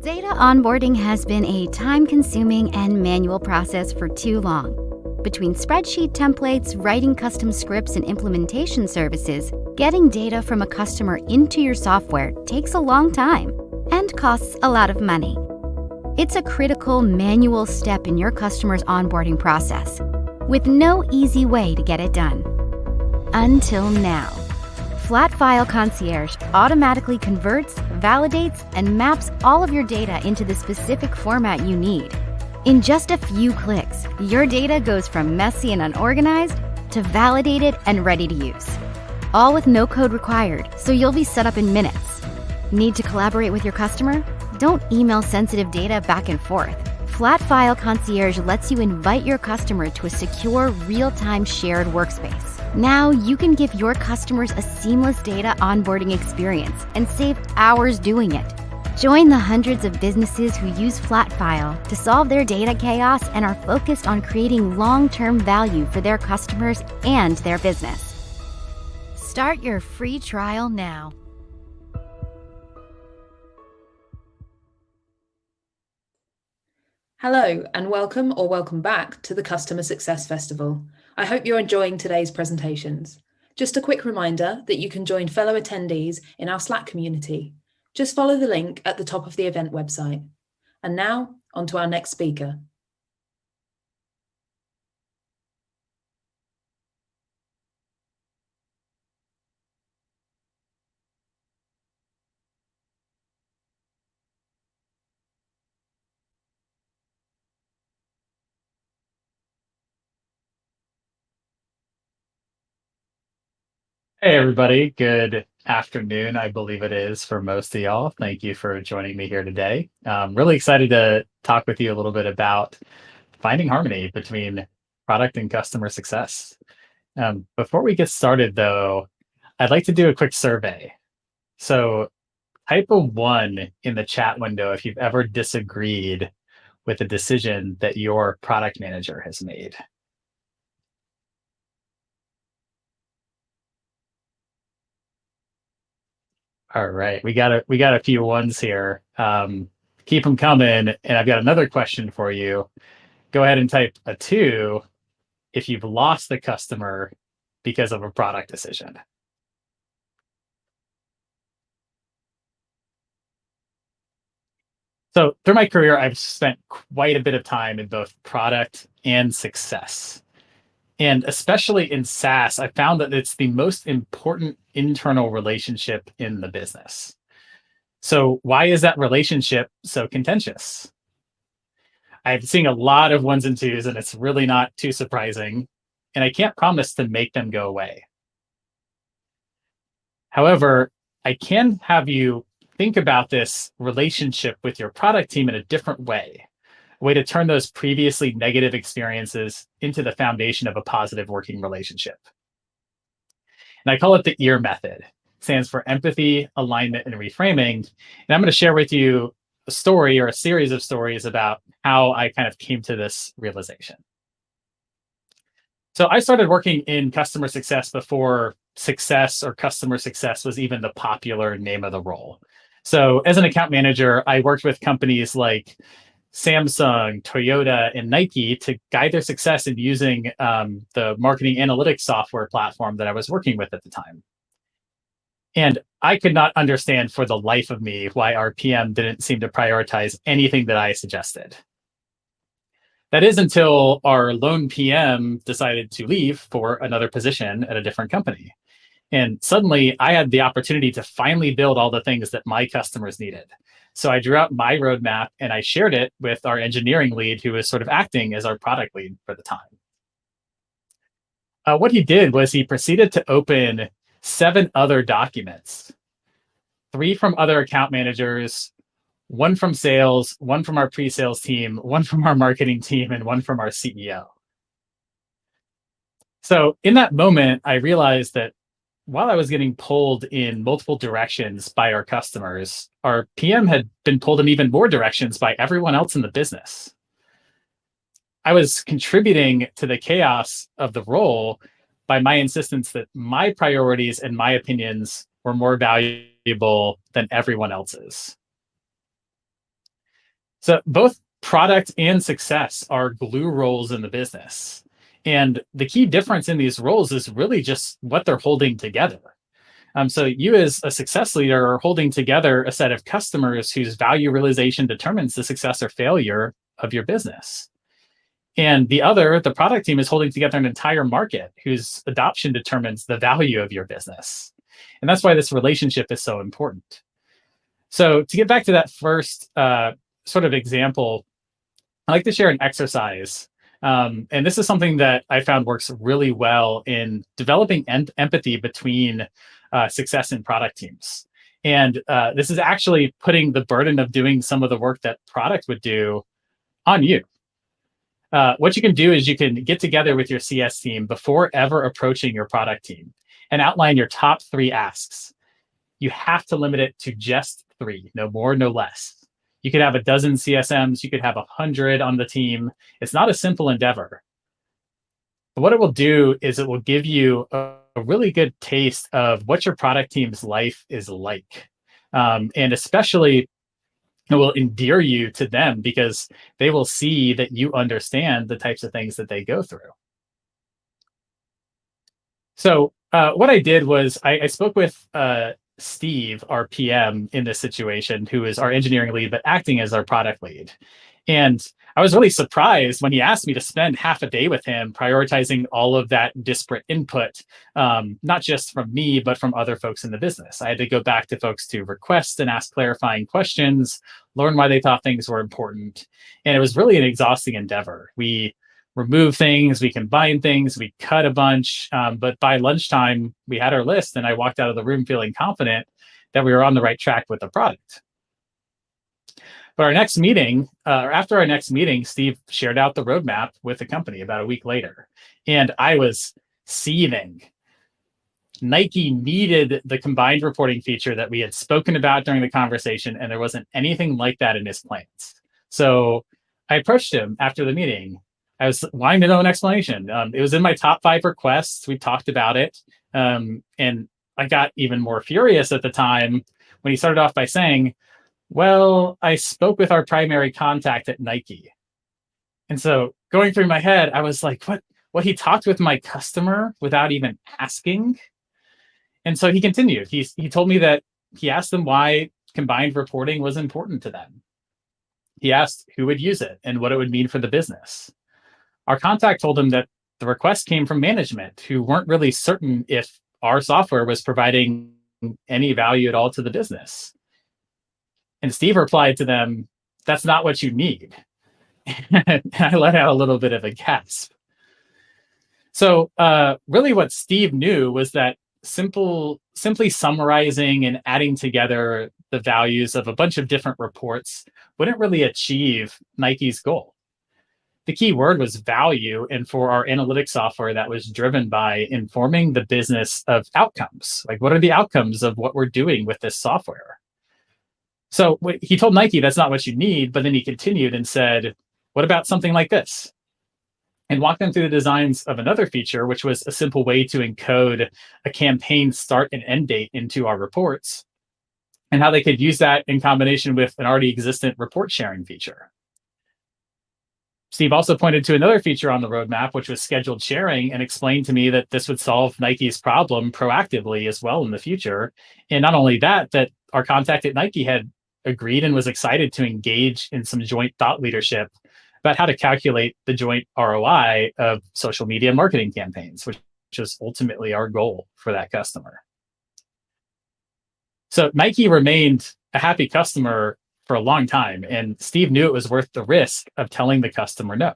Data onboarding has been a time-consuming and manual process for too long. Between spreadsheet templates, writing custom scripts, and implementation services, getting data from a customer into your software takes a long time and costs a lot of money. It's a critical manual step in your customer's onboarding process, with no easy way to get it done. Until now. Flat File Concierge automatically converts, validates, and maps all of your data into the specific format you need. In just a few clicks, your data goes from messy and unorganized to validated and ready to use. All with no code required, so you'll be set up in minutes. Need to collaborate with your customer? Don't email sensitive data back and forth. Flat File Concierge lets you invite your customer to a secure, real-time shared workspace. Now you can give your customers a seamless data onboarding experience and save hours doing it. Join the hundreds of businesses who use Flatfile to solve their data chaos and are focused on creating long-term value for their customers and their business. Start your free trial now. Hello and welcome back to the Customer Success Festival. I hope you're enjoying today's presentations. Just a quick reminder that you can join fellow attendees in our Slack community. Just follow the link at the top of the event website. And now, on to our next speaker. Hey, everybody. Good afternoon, I believe it is for most of y'all. Thank you for joining me here today. I'm really excited to talk with you a little bit about finding harmony between product and customer success. Before we get started, though, I'd like to do a quick survey. So type a 1 in the chat window if you've ever disagreed with a decision that your product manager has made. All right, we got a few ones here. Keep them coming, and I've got another question for you. Go ahead and type a 2 if you've lost the customer because of a product decision. So through my career, I've spent quite a bit of time in both product and success. And especially in SaaS, I found that it's the most important internal relationship in the business. So why is that relationship so contentious? I'm seeing a lot of 1s and 2s, and it's really not too surprising. And I can't promise to make them go away. However, I can have you think about this relationship with your product team in a different way. A way to turn those previously negative experiences into the foundation of a positive working relationship. And I call it the EAR method. It stands for empathy, alignment, and reframing. And I'm going to share with you a story or a series of stories about how I kind of came to this realization. So I started working in customer success before success or customer success was even the popular name of the role. So as an account manager, I worked with companies like Samsung, Toyota, and Nike to guide their success in using the marketing analytics software platform that I was working with at the time. And I could not understand for the life of me why our PM didn't seem to prioritize anything that I suggested. That is until our lone PM decided to leave for another position at a different company. And suddenly I had the opportunity to finally build all the things that my customers needed. So I drew out my roadmap and I shared it with our engineering lead, who was sort of acting as our product lead for the time. What he did was he proceeded to open 7 other documents, 3 from other account managers, 1 from sales, 1 from our pre-sales team, 1 from our marketing team, and 1 from our CEO. So in that moment, I realized that while I was getting pulled in multiple directions by our customers, our PM had been pulled in even more directions by everyone else in the business. I was contributing to the chaos of the role by my insistence that my priorities and my opinions were more valuable than everyone else's. So both product and success are glue roles in the business. And the key difference in these roles is really just what they're holding together. So you as a success leader are holding together a set of customers whose value realization determines the success or failure of your business. And the product team, is holding together an entire market whose adoption determines the value of your business. And that's why this relationship is so important. So to get back to that first sort of example, I like to share an exercise. And this is something that I found works really well in developing empathy between success and product teams. And this is actually putting the burden of doing some of the work that product would do on you. What you can do is you can get together with your CS team before ever approaching your product team and outline your top 3 asks. You have to limit it to just 3, no more, no less. You could have a dozen CSMs, you could have 100 on the team. It's not a simple endeavor. But what it will do is it will give you a really good taste of what your product team's life is like. And especially, it will endear you to them because they will see that you understand the types of things that they go through. So what I did was I spoke with Steve, our PM in this situation, who is our engineering lead, but acting as our product lead. And I was really surprised when he asked me to spend half a day with him, prioritizing all of that disparate input, not just from me, but from other folks in the business. I had to go back to folks to request and ask clarifying questions, learn why they thought things were important. And it was really an exhausting endeavor. We remove things, we combine things, we cut a bunch. But by lunchtime, we had our list, and I walked out of the room feeling confident that we were on the right track with the product. But our next meeting, or after our next meeting, Steve shared out the roadmap with the company about a week later. And I was seething. Nike needed the combined reporting feature that we had spoken about during the conversation, and there wasn't anything like that in his plans. So I approached him after the meeting. I was wanting to know an explanation. It was in my top 5 requests. We talked about it. And I got even more furious at the time when he started off by saying, well, I spoke with our primary contact at Nike. And so going through my head, I was like, what? He talked with my customer without even asking? And so he continued. He told me that he asked them why combined reporting was important to them. He asked who would use it and what it would mean for the business. Our contact told him that the request came from management, who weren't really certain if our software was providing any value at all to the business. And Steve replied to them, that's not what you need. And I let out a little bit of a gasp. So really what Steve knew was that simply summarizing and adding together the values of a bunch of different reports wouldn't really achieve Nike's goal. The key word was value, and for our analytics software, that was driven by informing the business of outcomes. Like, what are the outcomes of what we're doing with this software? So he told Nike that's not what you need, but then he continued and said, what about something like this? And walked them through the designs of another feature, which was a simple way to encode a campaign start and end date into our reports, and how they could use that in combination with an already existent report sharing feature. Steve also pointed to another feature on the roadmap, which was scheduled sharing, and explained to me that this would solve Nike's problem proactively as well in the future. And not only that, that our contact at Nike had agreed and was excited to engage in some joint thought leadership about how to calculate the joint ROI of social media marketing campaigns, which is ultimately our goal for that customer. So Nike remained a happy customer for a long time, and Steve knew it was worth the risk of telling the customer no.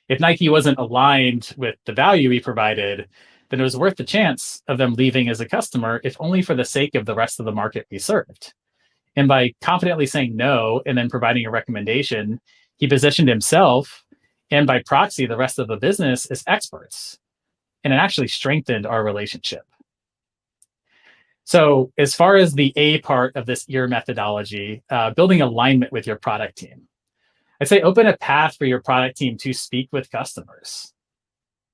If Nike wasn't aligned with the value we provided, then it was worth the chance of them leaving as a customer, if only for the sake of the rest of the market we served. And by confidently saying no and then providing a recommendation, he positioned himself and by proxy the rest of the business as experts. And it actually strengthened our relationship. So as far as the A part of this EAR methodology, building alignment with your product team, I'd say open a path for your product team to speak with customers.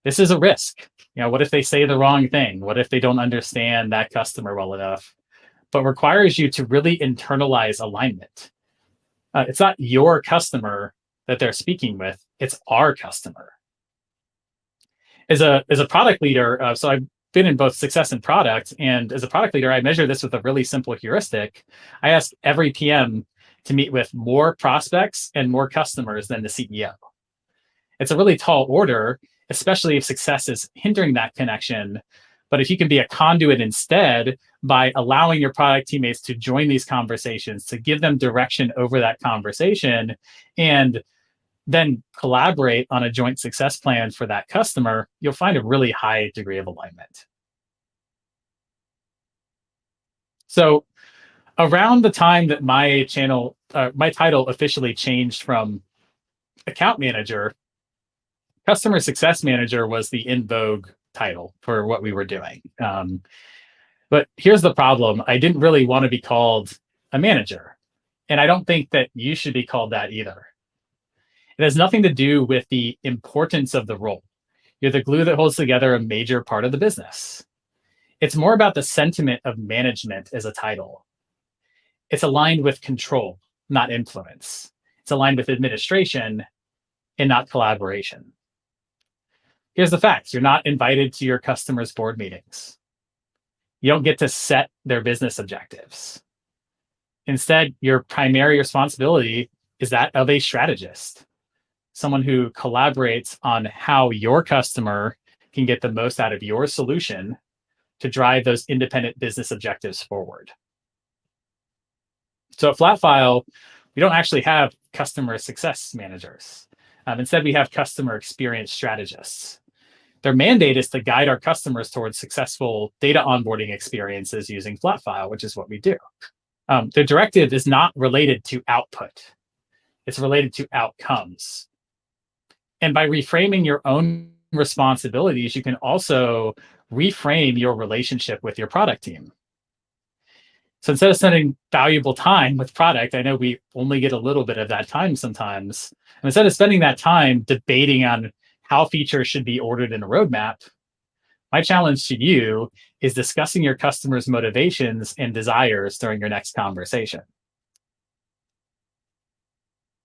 This is a risk. What if they say the wrong thing? What if they don't understand that customer well enough? But requires you to really internalize alignment. It's not your customer that they're speaking with, it's our customer. As a product leader, so I've been in both success and product, and as a product leader, I measure this with a really simple heuristic. I ask every PM to meet with more prospects and more customers than the CEO. It's a really tall order, especially if success is hindering that connection. But if you can be a conduit instead by allowing your product teammates to join these conversations, to give them direction over that conversation, and then collaborate on a joint success plan for that customer, you'll find a really high degree of alignment. So around the time that my title officially changed from account manager, customer success manager was the in vogue title for what we were doing. But here's the problem. I didn't really want to be called a manager. And I don't think that you should be called that either. It has nothing to do with the importance of the role. You're the glue that holds together a major part of the business. It's more about the sentiment of management as a title. It's aligned with control, not influence. It's aligned with administration and not collaboration. Here's the facts. You're not invited to your customers' board meetings. You don't get to set their business objectives. Instead, your primary responsibility is that of a strategist, someone who collaborates on how your customer can get the most out of your solution to drive those independent business objectives forward. So at Flatfile, we don't actually have customer success managers. Instead, we have customer experience strategists. Their mandate is to guide our customers towards successful data onboarding experiences using Flatfile, which is what we do. The directive is not related to output. It's related to outcomes. And by reframing your own responsibilities, you can also reframe your relationship with your product team. So instead of spending valuable time with product, I know we only get a little bit of that time sometimes. And instead of spending that time debating on how features should be ordered in a roadmap, my challenge to you is discussing your customers' motivations and desires during your next conversation.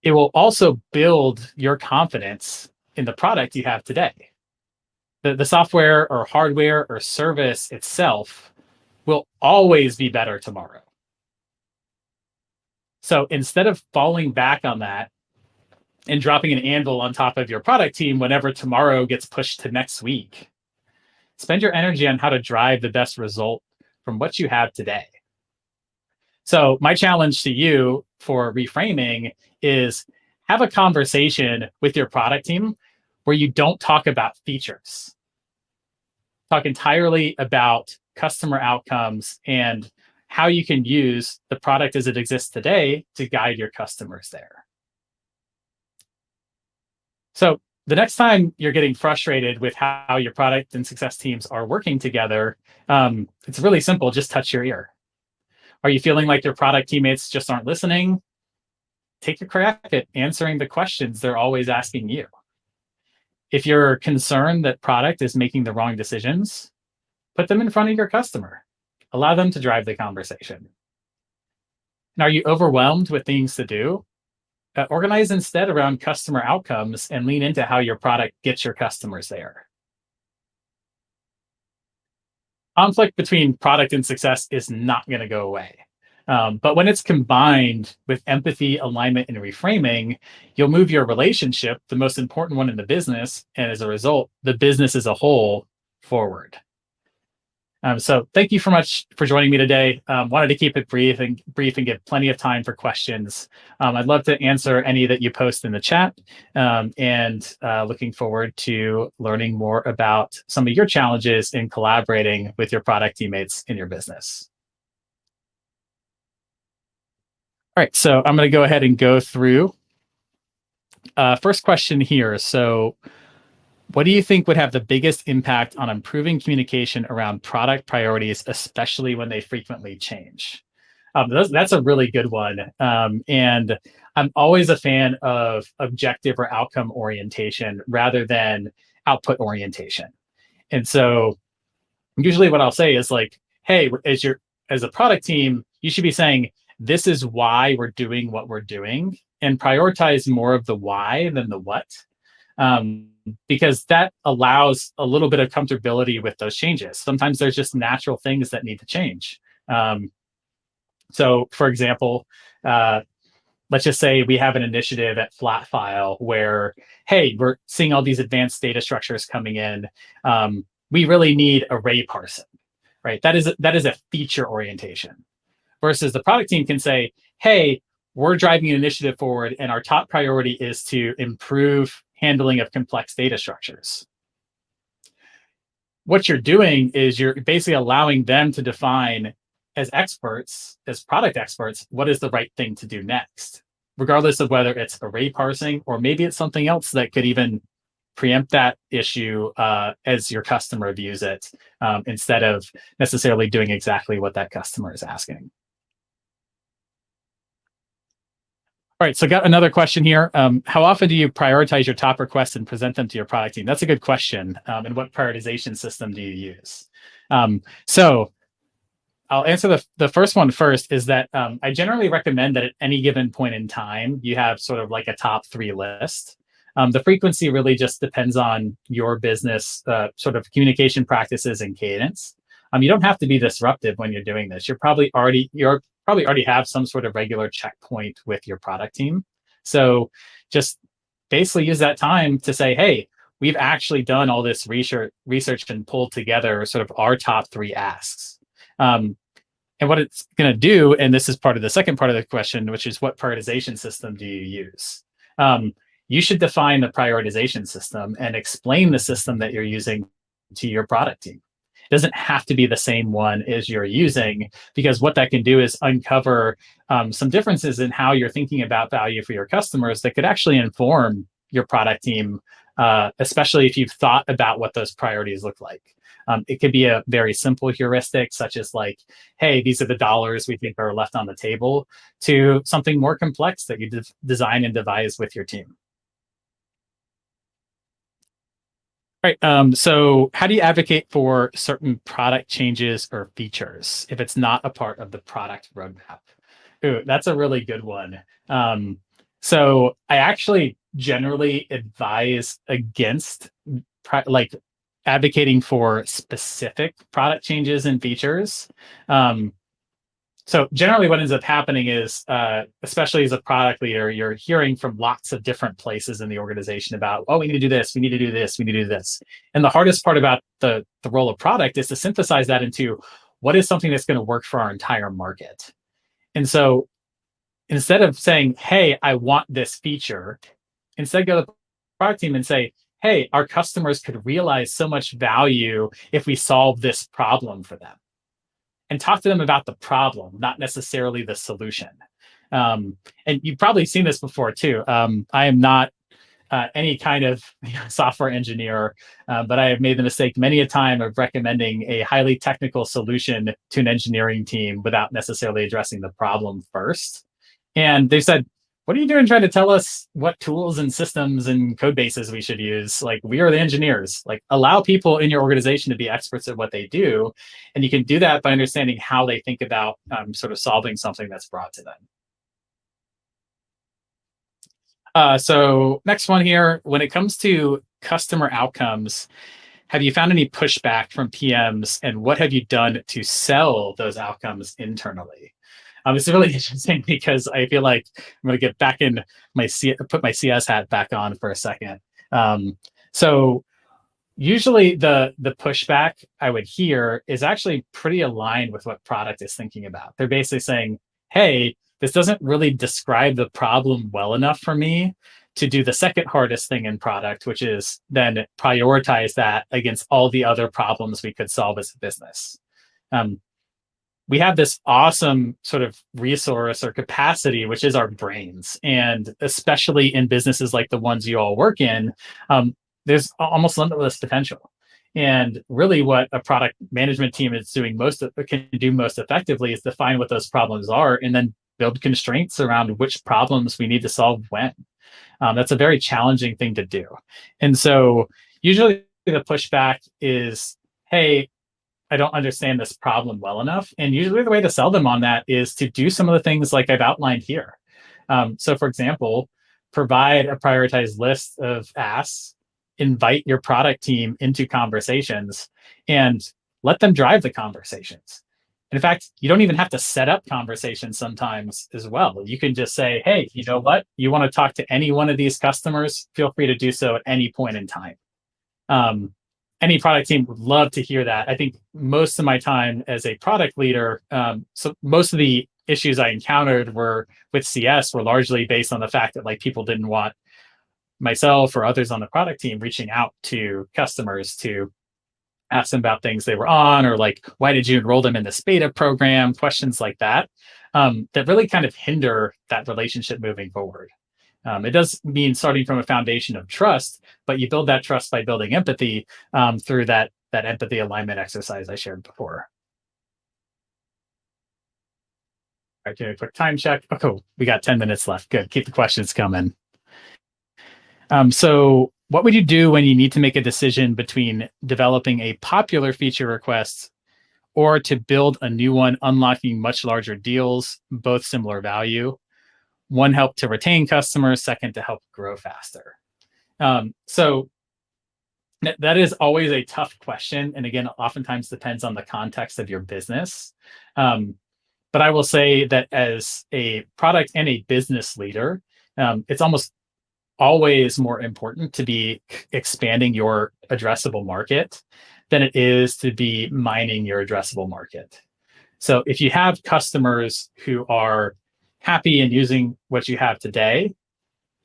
It will also build your confidence in the product you have today. The software or hardware or service itself will always be better tomorrow. So instead of falling back on that and dropping an anvil on top of your product team whenever tomorrow gets pushed to next week, spend your energy on how to drive the best result from what you have today. So my challenge to you for reframing is have a conversation with your product team where you don't talk about features. Talk entirely about customer outcomes and how you can use the product as it exists today to guide your customers there. So the next time you're getting frustrated with how your product and success teams are working together, it's really simple. Just touch your ear. Are you feeling like your product teammates just aren't listening? Take a crack at answering the questions they're always asking you. If you're concerned that product is making the wrong decisions, put them in front of your customer. Allow them to drive the conversation. And are you overwhelmed with things to do? Organize instead around customer outcomes and lean into how your product gets your customers there. Conflict between product and success is not going to go away. But when it's combined with empathy, alignment, and reframing, you'll move your relationship, the most important one in the business, and as a result, the business as a whole forward. So thank you so much for joining me today. Wanted to keep it brief and give plenty of time for questions. I'd love to answer any that you post in the chat, and looking forward to learning more about some of your challenges in collaborating with your product teammates in your business. All right, so I'm going to go ahead and go through. First question here. So what do you think would have the biggest impact on improving communication around product priorities, especially when they frequently change? That's a really good one. And I'm always a fan of objective or outcome orientation rather than output orientation. And so usually what I'll say is like, hey, as a product team, you should be saying, this is why we're doing what we're doing, and prioritize more of the why than the what. Because that allows a little bit of comfortability with those changes. Sometimes there's just natural things that need to change. So for example, let's just say we have an initiative at Flatfile where, hey, we're seeing all these advanced data structures coming in. We really need array parsing, right? That is a feature orientation. Versus the product team can say, hey, we're driving an initiative forward and our top priority is to improve handling of complex data structures. What you're doing is you're basically allowing them to define, as experts, as product experts, what is the right thing to do next, regardless of whether it's array parsing or maybe it's something else that could even preempt that issue as your customer views it, instead of necessarily doing exactly what that customer is asking. All right, so got another question here. How often do you prioritize your top requests and present them to your product team? That's a good question. And what prioritization system do you use? So I'll answer the first one first, is that I generally recommend that at any given point in time, you have sort of like a top 3 list. The frequency really just depends on your business sort of communication practices and cadence. You don't have to be disruptive when you're doing this. You're probably already have some sort of regular checkpoint with your product team. So just basically use that time to say, hey, we've actually done all this research and pulled together sort of our top 3 asks. And what it's going to do, and this is part of the second part of the question, which is what prioritization system do you use? You should define the prioritization system and explain the system that you're using to your product team. It doesn't have to be the same one as you're using, because what that can do is uncover some differences in how you're thinking about value for your customers that could actually inform your product team, especially if you've thought about what those priorities look like. It could be a very simple heuristic, such as like, hey, these are the dollars we think are left on the table, to something more complex that you design and devise with your team. Right. So how do you advocate for certain product changes or features if it's not a part of the product roadmap? Ooh, that's a really good one. So I actually generally advise against advocating for specific product changes and features. So generally what ends up happening is, especially as a product leader, you're hearing from lots of different places in the organization about, oh, we need to do this, we need to do this, we need to do this. And the hardest part about the role of product is to synthesize that into what is something that's going to work for our entire market. And so instead of saying, hey, I want this feature, instead go to the product team and say, hey, our customers could realize so much value if we solve this problem for them. And talk to them about the problem, not necessarily the solution. And you've probably seen this before too. I am not any kind of software engineer, but I have made the mistake many a time of recommending a highly technical solution to an engineering team without necessarily addressing the problem first. And they said, what are you doing trying to tell us what tools and systems and code bases we should use? Like, we are the engineers. Like, allow people in your organization to be experts at what they do. And you can do that by understanding how they think about sort of solving something that's brought to them. So next one here, when it comes to customer outcomes, have you found any pushback from PMs, and what have you done to sell those outcomes internally? It's really interesting because I feel like I'm going to get back in put my CS hat back on for a second. So usually the pushback I would hear is actually pretty aligned with what product is thinking about. They're basically saying, hey, this doesn't really describe the problem well enough for me to do the second hardest thing in product, which is then prioritize that against all the other problems we could solve as a business. We have this awesome sort of resource or capacity, which is our brains. And especially in businesses like the ones you all work in, there's almost limitless potential. And really what a product management team is doing can do most effectively is define what those problems are and then build constraints around which problems we need to solve when. That's a very challenging thing to do. And so usually the pushback is, hey, I don't understand this problem well enough. And usually the way to sell them on that is to do some of the things like I've outlined here. So for example, provide a prioritized list of asks, invite your product team into conversations, and let them drive the conversations. In fact, you don't even have to set up conversations sometimes as well. You can just say, hey, you know what? You want to talk to any one of these customers? Feel free to do so at any point in time. Any product team would love to hear that. I think most of my time as a product leader, so most of the issues I encountered were with CS were largely based on the fact that like people didn't want myself or others on the product team reaching out to customers to ask them about things they were on, or like, why did you enroll them in this beta program? Questions like that, that really kind of hinder that relationship moving forward. It does mean starting from a foundation of trust, but you build that trust by building empathy through that empathy alignment exercise I shared before. All right, do a quick time check. Oh, cool. We got 10 minutes left. Good. Keep the questions coming. So what would you do when you need to make a decision between developing a popular feature request or to build a new one, unlocking much larger deals, both similar value? One help to retain customers, second to help grow faster. So that is always a tough question. And again, oftentimes depends on the context of your business. But I will say that as a product and a business leader, it's almost always more important to be expanding your addressable market than it is to be mining your addressable market. So if you have customers who are happy and using what you have today,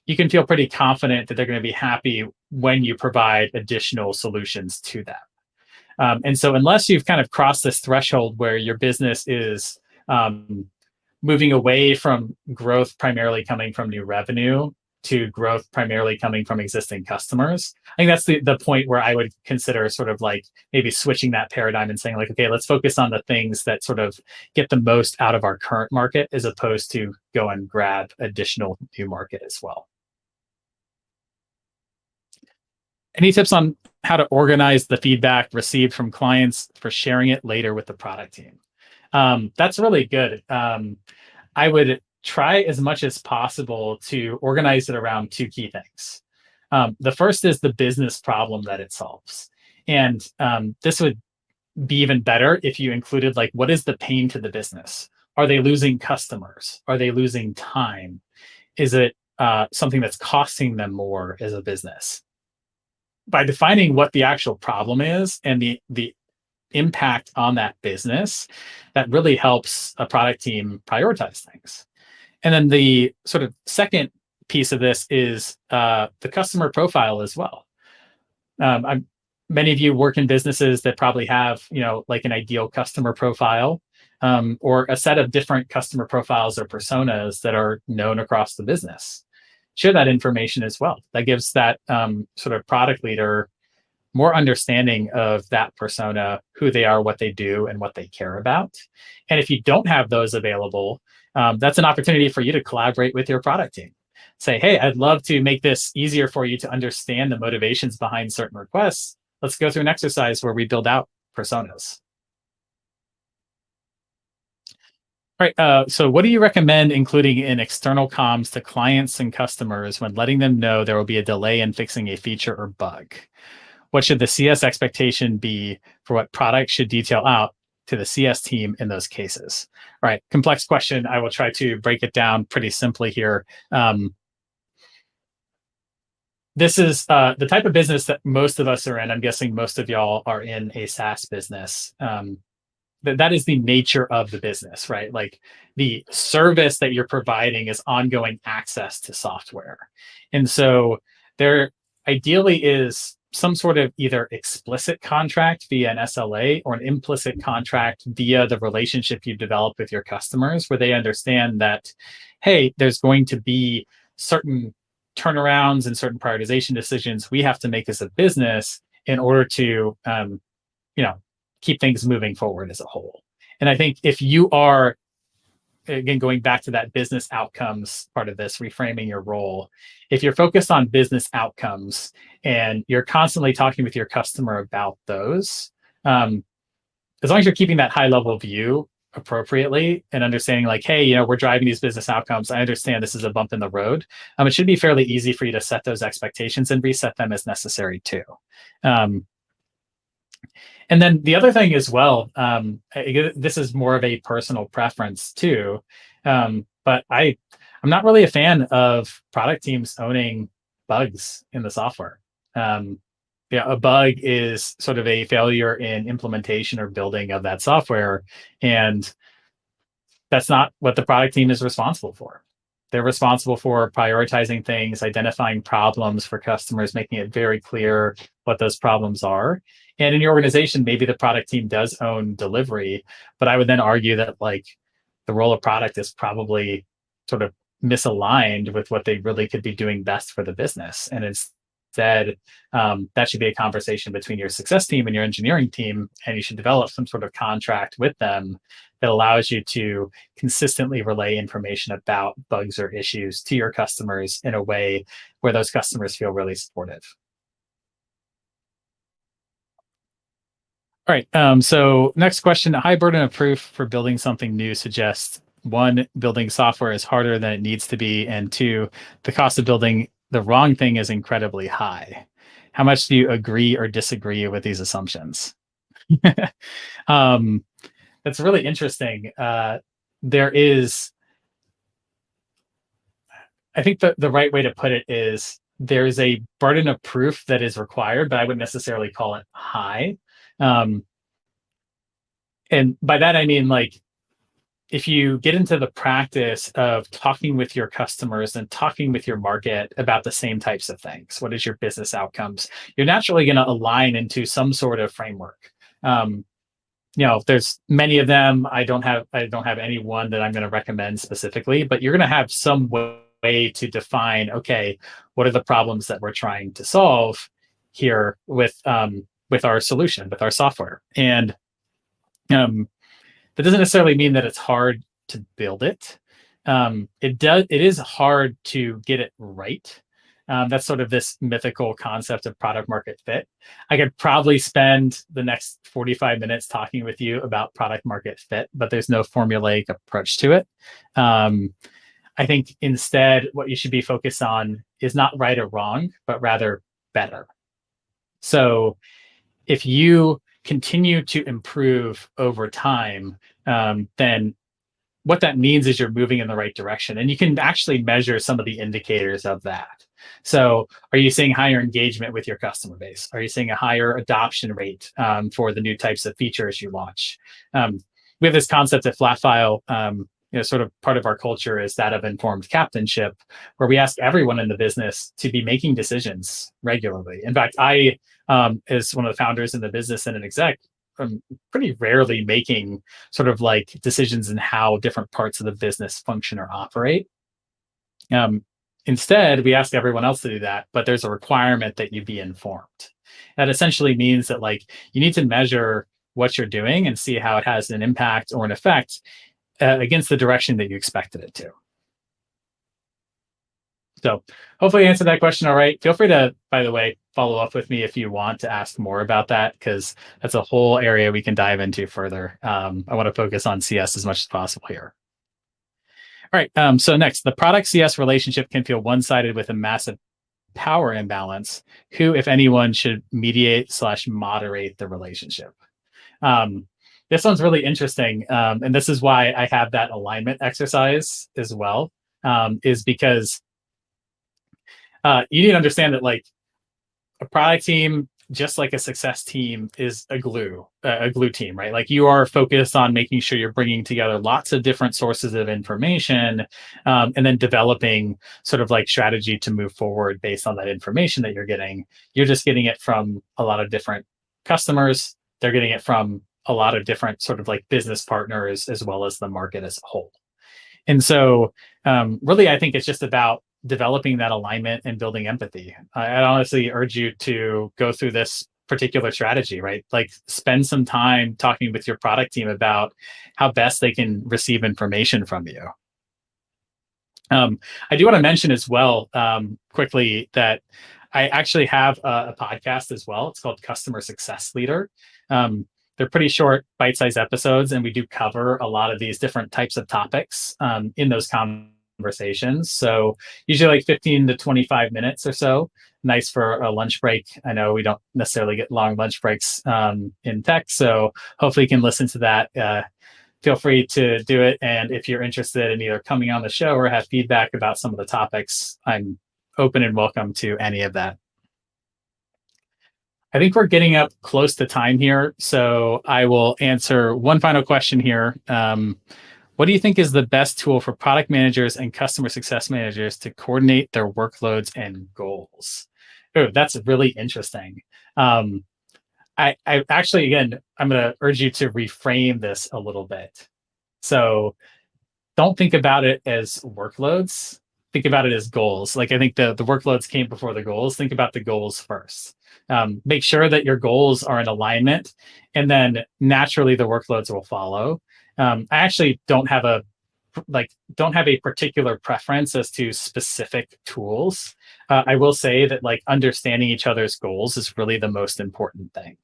you can feel pretty confident that they're going to be happy when you provide additional solutions to them. And so unless you've kind of crossed this threshold where your business is moving away from growth primarily coming from new revenue to growth primarily coming from existing customers, I think that's the point where I would consider sort of like maybe switching that paradigm and saying like, okay, let's focus on the things that sort of get the most out of our current market as opposed to go and grab additional new market as well. Any tips on how to organize the feedback received from clients for sharing it later with the product team? That's really good. I would try as much as possible to organize it around two key things. The first is the business problem that it solves. And this would be even better if you included like, what is the pain to the business? Are they losing customers? Are they losing time? Is it something that's costing them more as a business? By defining what the actual problem is and the impact on that business, that really helps a product team prioritize things. And then the sort of second piece of this is the customer profile as well. Many of you work in businesses that probably have, like an ideal customer profile or a set of different customer profiles or personas that are known across the business. Share that information as well. That gives that sort of product leader more understanding of that persona, who they are, what they do, and what they care about. And if you don't have those available, that's an opportunity for you to collaborate with your product team. Say, hey, I'd love to make this easier for you to understand the motivations behind certain requests. Let's go through an exercise where we build out personas. All right, so what do you recommend including in external comms to clients and customers when letting them know there will be a delay in fixing a feature or bug? What should the CS expectation be for what product should detail out to the CS team in those cases? All right, complex question. I will try to break it down pretty simply here. This is the type of business that most of us are in. I'm guessing most of y'all are in a SaaS business. That is the nature of the business, right? Like the service that you're providing is ongoing access to software. And so there ideally is some sort of either explicit contract via an SLA or an implicit contract via the relationship you've developed with your customers, where they understand that, hey, there's going to be certain turnarounds and certain prioritization decisions we have to make as a business in order to, keep things moving forward as a whole. And I think if you are, again, going back to that business outcomes part of this, reframing your role, if you're focused on business outcomes and you're constantly talking with your customer about those, as long as you're keeping that high level view appropriately and understanding like, hey, we're driving these business outcomes. I understand this is a bump in the road. It should be fairly easy for you to set those expectations and reset them as necessary too. And then the other thing as well, this is more of a personal preference too, but I'm not really a fan of product teams owning bugs in the software. A bug is sort of a failure in implementation or building of that software, and that's not what the product team is responsible for. They're responsible for prioritizing things, identifying problems for customers, making it very clear what those problems are. And in your organization, maybe the product team does own delivery, but I would then argue that like the role of product is probably sort of misaligned with what they really could be doing best for the business. And instead, that should be a conversation between your success team and your engineering team, and you should develop some sort of contract with them that allows you to consistently relay information about bugs or issues to your customers in a way where those customers feel really supportive. All right, so next question. A high burden of proof for building something new suggests, 1, building software is harder than it needs to be, and 2, the cost of building the wrong thing is incredibly high. How much do you agree or disagree with these assumptions? That's really interesting. There is, I think the right way to put it is there's a burden of proof that is required, but I wouldn't necessarily call it high. And by that, I mean, like, if you get into the practice of talking with your customers and talking with your market about the same types of things, what is your business outcomes, you're naturally going to align into some sort of framework. There's many of them. I don't have any one that I'm going to recommend specifically, but you're going to have some way to define, okay, what are the problems that we're trying to solve here with our solution, with our software. And that doesn't necessarily mean that it's hard to build it. It is hard to get it right. That's sort of this mythical concept of product market fit. I could probably spend the next 45 minutes talking with you about product market fit, but there's no formulaic approach to it. I think instead, what you should be focused on is not right or wrong, but rather better. So if you continue to improve over time, then what that means is you're moving in the right direction. And you can actually measure some of the indicators of that. So are you seeing higher engagement with your customer base? Are you seeing a higher adoption rate for the new types of features you launch? We have this concept at Flatfile, sort of part of our culture is that of informed captainship, where we ask everyone in the business to be making decisions regularly. In fact, I, as one of the founders in the business and an exec, I'm pretty rarely making sort of like decisions in how different parts of the business function or operate. Instead, we ask everyone else to do that, but there's a requirement that you be informed. That essentially means that like you need to measure what you're doing and see how it has an impact or an effect against the direction that you expected it to. So hopefully I answered that question all right. Feel free to, by the way, follow up with me if you want to ask more about that, because that's a whole area we can dive into further. I want to focus on CS as much as possible here. All right, so next, the product-CS relationship can feel one-sided with a massive power imbalance. Who, if anyone, should mediate/moderate the relationship? This one's really interesting, and this is why I have that alignment exercise as well, is because you need to understand that like a product team, just like a success team, is a glue team, right? Like you are focused on making sure you're bringing together lots of different sources of information, and then developing sort of like strategy to move forward based on that information that you're getting. You're just getting it from a lot of different customers. They're getting it from a lot of different sort of like business partners, as well as the market as a whole. And so really, I think it's just about developing that alignment and building empathy. I'd honestly urge you to go through this particular strategy, right? Like spend some time talking with your product team about how best they can receive information from you. I do want to mention as well, quickly, that I actually have a podcast as well. It's called Customer Success Leader. they're pretty short, bite-sized episodes, and we do cover a lot of these different types of topics in those conversations. So usually like 15 to 25 minutes or so. Nice for a lunch break. I know we don't necessarily get long lunch breaks in tech, so hopefully you can listen to that. Feel free to do it. And if you're interested in either coming on the show or have feedback about some of the topics, I'm open and welcome to any of that. I think we're getting up close to time here, so I will answer one final question here. What do you think is the best tool for product managers and customer success managers to coordinate their workloads and goals? Oh, that's really interesting. I actually, again, I'm going to urge you to reframe this a little bit. So don't think about it as workloads. Think about it as goals. Like I think the workloads came before the goals. Think about the goals first. Make sure that your goals are in alignment, and then naturally the workloads will follow. I actually don't have a particular preference as to specific tools. I will say that like understanding each other's goals is really the most important thing.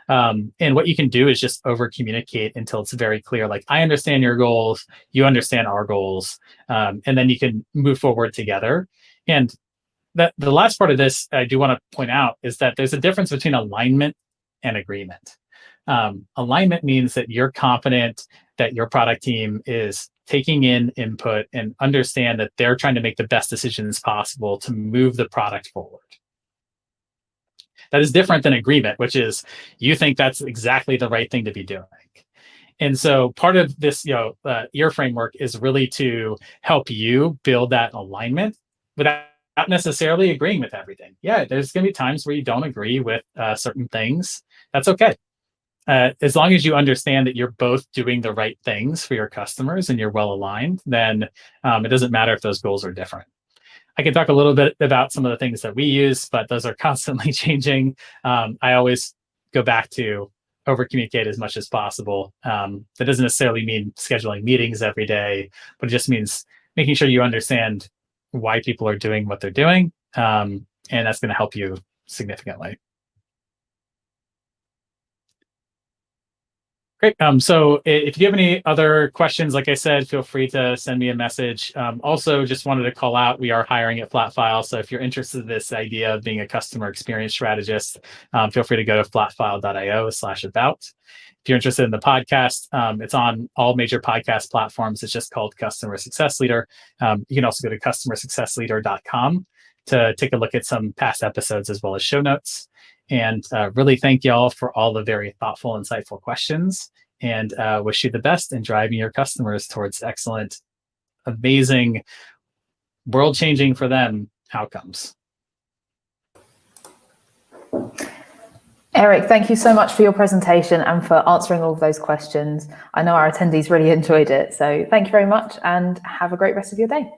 And what you can do is just over communicate until it's very clear. Like, I understand your goals, you understand our goals, and then you can move forward together. And that the last part of this I do want to point out is that there's a difference between alignment and agreement. Alignment means that you're confident that your product team is taking in input and understand that they're trying to make the best decisions possible to move the product forward. That is different than agreement, which is you think that's exactly the right thing to be doing. And so part of this, your framework is really to help you build that alignment without necessarily agreeing with everything. Yeah, there's going to be times where you don't agree with certain things. That's okay. As long as you understand that you're both doing the right things for your customers and you're well aligned, then it doesn't matter if those goals are different. I can talk a little bit about some of the things that we use, but those are constantly changing. I always go back to over communicate as much as possible. That doesn't necessarily mean scheduling meetings every day, but it just means making sure you understand why people are doing what they're doing. And that's going to help you significantly. Great. So if you have any other questions, like I said, feel free to send me a message. Also, just wanted to call out, we are hiring at Flatfile. So if you're interested in this idea of being a customer experience strategist, feel free to go to flatfile.io/about. If you're interested in the podcast, it's on all major podcast platforms. It's just called Customer Success Leader. You can also go to customersuccessleader.com to take a look at some past episodes as well as show notes. And really thank y'all for all the very thoughtful, insightful questions, and wish you the best in driving your customers towards excellent, amazing, world-changing for them outcomes. Eric, thank you so much for your presentation and for answering all of those questions. I know our attendees really enjoyed it. So thank you very much and have a great rest of your day.